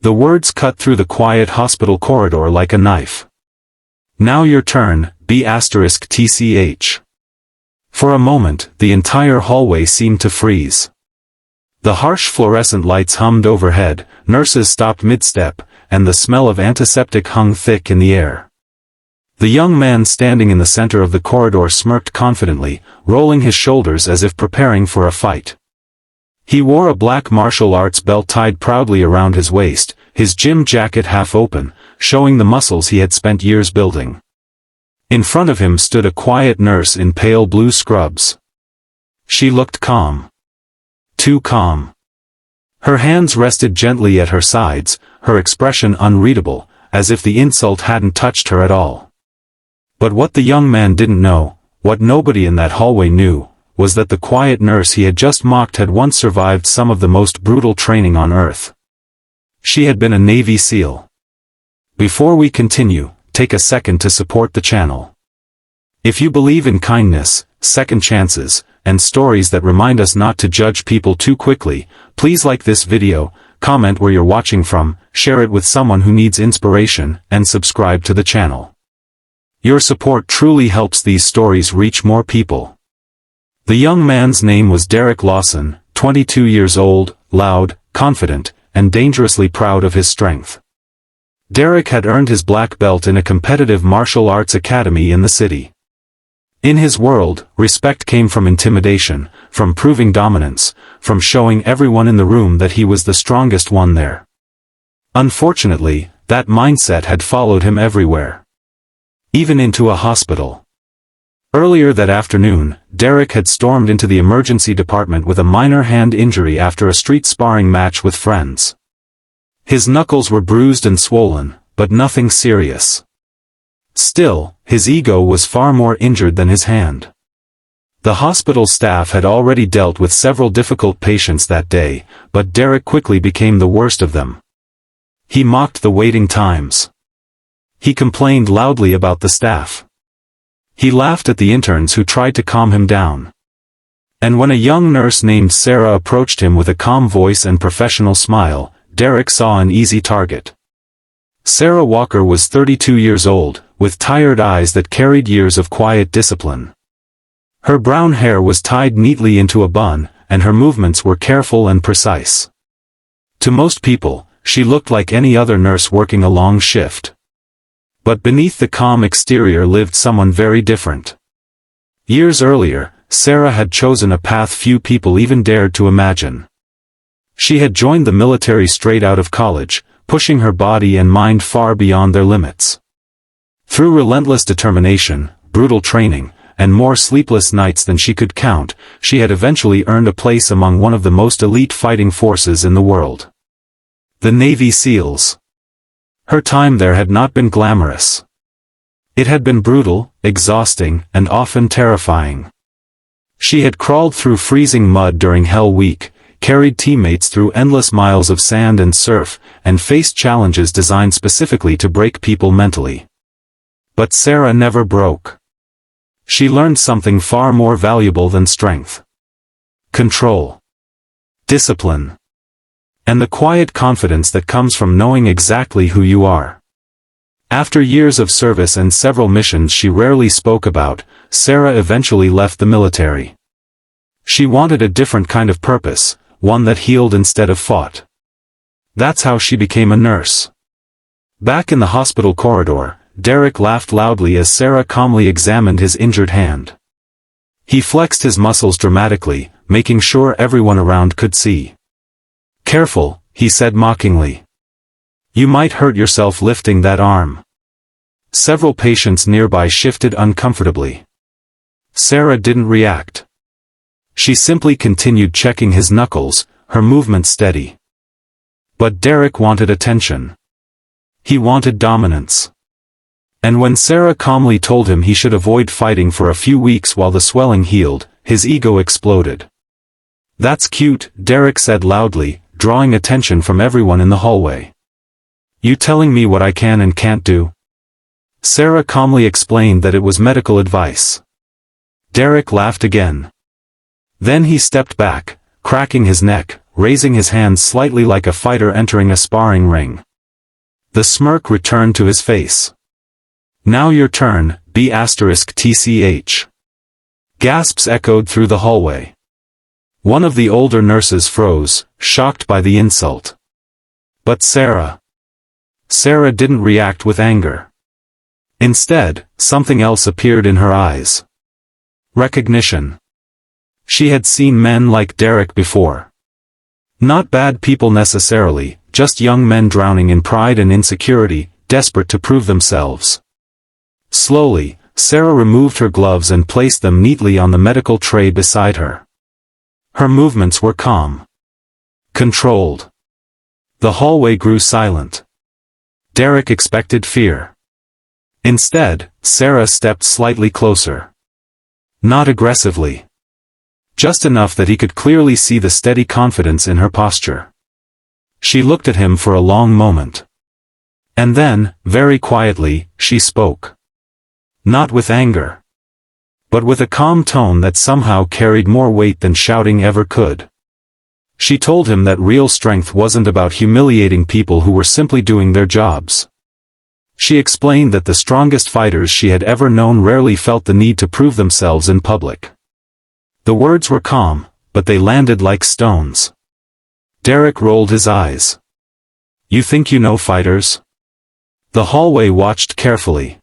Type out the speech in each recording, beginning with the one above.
The words cut through the quiet hospital corridor like a knife. "Now your turn, B*TCH. For a moment, the entire hallway seemed to freeze. The harsh fluorescent lights hummed overhead, nurses stopped mid-step, and the smell of antiseptic hung thick in the air. The young man standing in the center of the corridor smirked confidently, rolling his shoulders as if preparing for a fight. He wore a black martial arts belt tied proudly around his waist, his gym jacket half open, showing the muscles he had spent years building. In front of him stood a quiet nurse in pale blue scrubs. She looked calm. Too calm. Her hands rested gently at her sides, her expression unreadable, as if the insult hadn't touched her at all. But what the young man didn't know, what nobody in that hallway knew, was that the quiet nurse he had just mocked had once survived some of the most brutal training on Earth. She had been a Navy SEAL. Before we continue, take a second to support the channel. If you believe in kindness, second chances, and stories that remind us not to judge people too quickly, please like this video, comment where you're watching from, share it with someone who needs inspiration, and subscribe to the channel. Your support truly helps these stories reach more people. The young man's name was Derek Lawson, 22 years old, loud, confident, and dangerously proud of his strength. Derek had earned his black belt in a competitive martial arts academy in the city. In his world, respect came from intimidation, from proving dominance, from showing everyone in the room that he was the strongest one there. Unfortunately, that mindset had followed him everywhere. Even into a hospital. Earlier that afternoon, Derek had stormed into the emergency department with a minor hand injury after a street sparring match with friends. His knuckles were bruised and swollen, but nothing serious. Still, his ego was far more injured than his hand. The hospital staff had already dealt with several difficult patients that day, but Derek quickly became the worst of them. He mocked the waiting times. He complained loudly about the staff. He laughed at the interns who tried to calm him down. And when a young nurse named Sarah approached him with a calm voice and professional smile, Derek saw an easy target. Sarah Walker was 32 years old, with tired eyes that carried years of quiet discipline. Her brown hair was tied neatly into a bun, and her movements were careful and precise. To most people, she looked like any other nurse working a long shift. But beneath the calm exterior lived someone very different. Years earlier, Sarah had chosen a path few people even dared to imagine. She had joined the military straight out of college, pushing her body and mind far beyond their limits. Through relentless determination, brutal training, and more sleepless nights than she could count, she had eventually earned a place among one of the most elite fighting forces in the world. The Navy SEALs. Her time there had not been glamorous. It had been brutal, exhausting, and often terrifying. She had crawled through freezing mud during Hell Week, carried teammates through endless miles of sand and surf, and faced challenges designed specifically to break people mentally. But Sarah never broke. She learned something far more valuable than strength. Control. Discipline. And the quiet confidence that comes from knowing exactly who you are. After years of service and several missions she rarely spoke about, Sarah eventually left the military. She wanted a different kind of purpose, one that healed instead of fought. That's how she became a nurse. Back in the hospital corridor, Derek laughed loudly as Sarah calmly examined his injured hand. He flexed his muscles dramatically, making sure everyone around could see. "Careful," he said mockingly. "You might hurt yourself lifting that arm." Several patients nearby shifted uncomfortably. Sarah didn't react. She simply continued checking his knuckles, her movement steady. But Derek wanted attention. He wanted dominance. And when Sarah calmly told him he should avoid fighting for a few weeks while the swelling healed, his ego exploded. "That's cute," Derek said loudly, drawing attention from everyone in the hallway. "You telling me what I can and can't do?" Sarah calmly explained that it was medical advice. Derek laughed again. Then he stepped back, cracking his neck, raising his hands slightly like a fighter entering a sparring ring. The smirk returned to his face. "Now your turn, B***TCH. Gasps echoed through the hallway. One of the older nurses froze, shocked by the insult. But Sarah didn't react with anger. Instead, something else appeared in her eyes. Recognition. She had seen men like Derek before. Not bad people necessarily, just young men drowning in pride and insecurity, desperate to prove themselves. Slowly, Sarah removed her gloves and placed them neatly on the medical tray beside her. Her movements were calm. Controlled. The hallway grew silent. Derek expected fear. Instead, Sarah stepped slightly closer. Not aggressively. Just enough that he could clearly see the steady confidence in her posture. She looked at him for a long moment. And then, very quietly, she spoke. Not with anger. But with a calm tone that somehow carried more weight than shouting ever could. She told him that real strength wasn't about humiliating people who were simply doing their jobs. She explained that the strongest fighters she had ever known rarely felt the need to prove themselves in public. The words were calm, but they landed like stones. Derek rolled his eyes. "You think you know fighters?" The hallway watched carefully.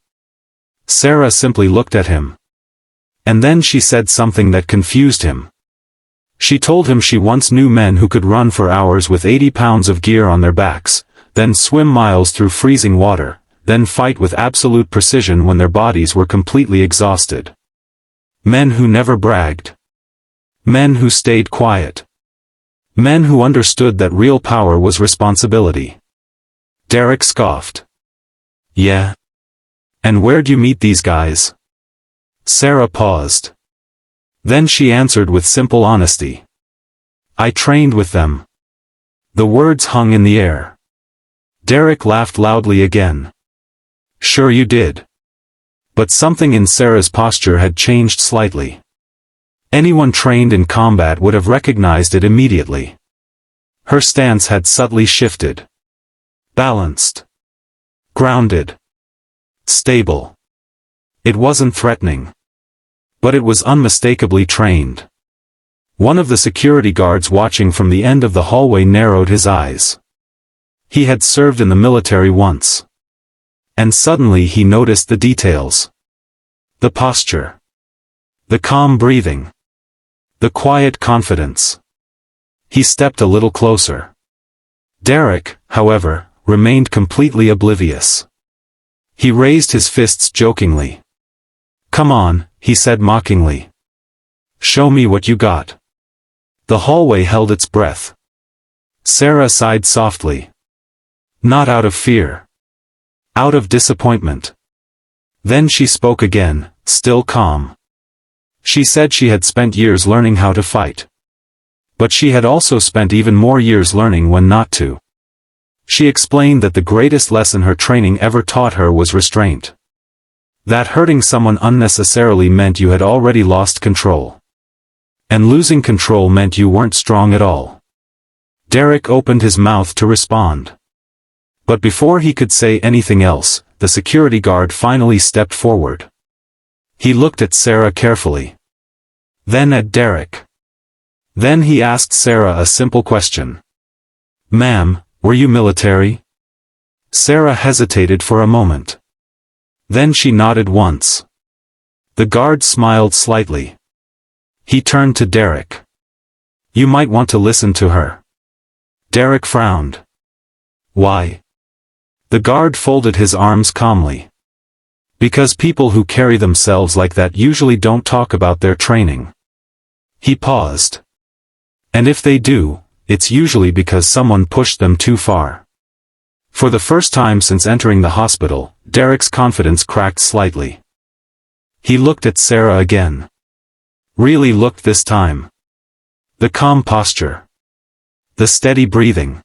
Sarah simply looked at him. And then she said something that confused him. She told him she once knew men who could run for hours with 80 pounds of gear on their backs, then swim miles through freezing water, then fight with absolute precision when their bodies were completely exhausted. Men who never bragged. Men who stayed quiet. Men who understood that real power was responsibility. Derek scoffed. "Yeah? And where'd you meet these guys?" Sarah paused. Then she answered with simple honesty. "I trained with them." The words hung in the air. Derek laughed loudly again. "Sure you did." But something in Sarah's posture had changed slightly. Anyone trained in combat would have recognized it immediately. Her stance had subtly shifted. Balanced. Grounded. Stable. It wasn't threatening. But it was unmistakably trained. One of the security guards watching from the end of the hallway narrowed his eyes. He had served in the military once. And suddenly he noticed the details. The posture. The calm breathing. The quiet confidence. He stepped a little closer. Derek, however, remained completely oblivious. He raised his fists jokingly. "Come on," he said mockingly. "Show me what you got." The hallway held its breath. Sarah sighed softly. Not out of fear. Out of disappointment. Then she spoke again, still calm. She said she had spent years learning how to fight. But she had also spent even more years learning when not to. She explained that the greatest lesson her training ever taught her was restraint. That hurting someone unnecessarily meant you had already lost control. And losing control meant you weren't strong at all. Derek opened his mouth to respond. But before he could say anything else, the security guard finally stepped forward. He looked at Sarah carefully. Then at Derek. Then he asked Sarah a simple question. "Ma'am, were you military?" Sarah hesitated for a moment. Then she nodded once. The guard smiled slightly. He turned to Derek. "You might want to listen to her." Derek frowned. "Why?" The guard folded his arms calmly. "Because people who carry themselves like that usually don't talk about their training." He paused. "And if they do, it's usually because someone pushed them too far." For the first time since entering the hospital, Derek's confidence cracked slightly. He looked at Sarah again. Really looked this time. The calm posture. The steady breathing.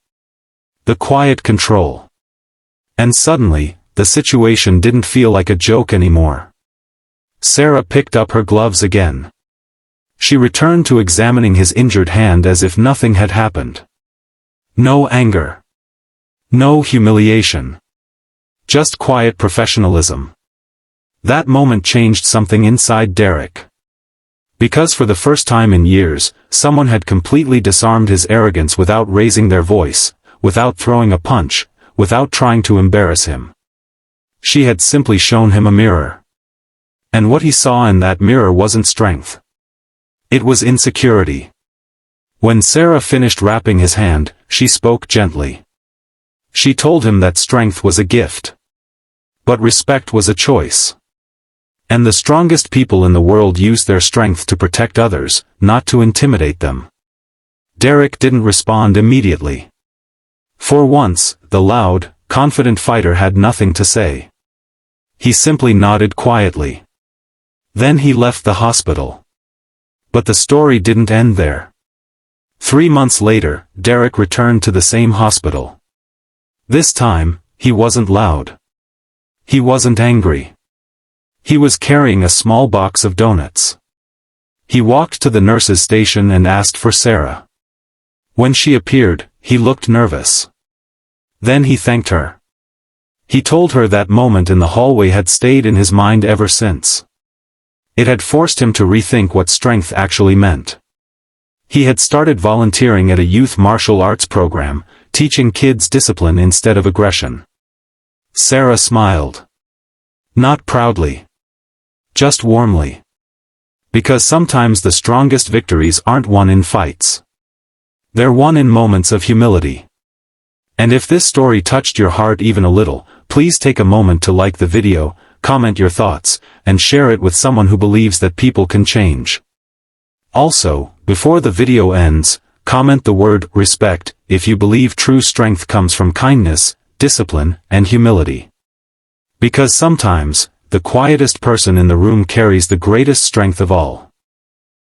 The quiet control. And suddenly, the situation didn't feel like a joke anymore. Sarah picked up her gloves again. She returned to examining his injured hand as if nothing had happened. No anger. No humiliation. Just quiet professionalism. That moment changed something inside Derek. Because for the first time in years, someone had completely disarmed his arrogance without raising their voice, without throwing a punch, without trying to embarrass him. She had simply shown him a mirror. And what he saw in that mirror wasn't strength. It was insecurity. When Sarah finished wrapping his hand, she spoke gently. She told him that strength was a gift. But respect was a choice. And the strongest people in the world use their strength to protect others, not to intimidate them. Derek didn't respond immediately. For once, the loud, confident fighter had nothing to say. He simply nodded quietly. Then he left the hospital. But the story didn't end there. 3 months later, Derek returned to the same hospital. This time, he wasn't loud. He wasn't angry. He was carrying a small box of donuts. He walked to the nurse's station and asked for Sarah. When she appeared, he looked nervous. Then he thanked her. He told her that moment in the hallway had stayed in his mind ever since. It had forced him to rethink what strength actually meant. He had started volunteering at a youth martial arts program, teaching kids discipline instead of aggression. Sarah smiled. Not proudly. Just warmly. Because sometimes the strongest victories aren't won in fights. They're won in moments of humility. And if this story touched your heart even a little, please take a moment to like the video, comment your thoughts, and share it with someone who believes that people can change. Also, before the video ends, comment the word respect if you believe true strength comes from kindness, discipline, and humility. Because sometimes, the quietest person in the room carries the greatest strength of all.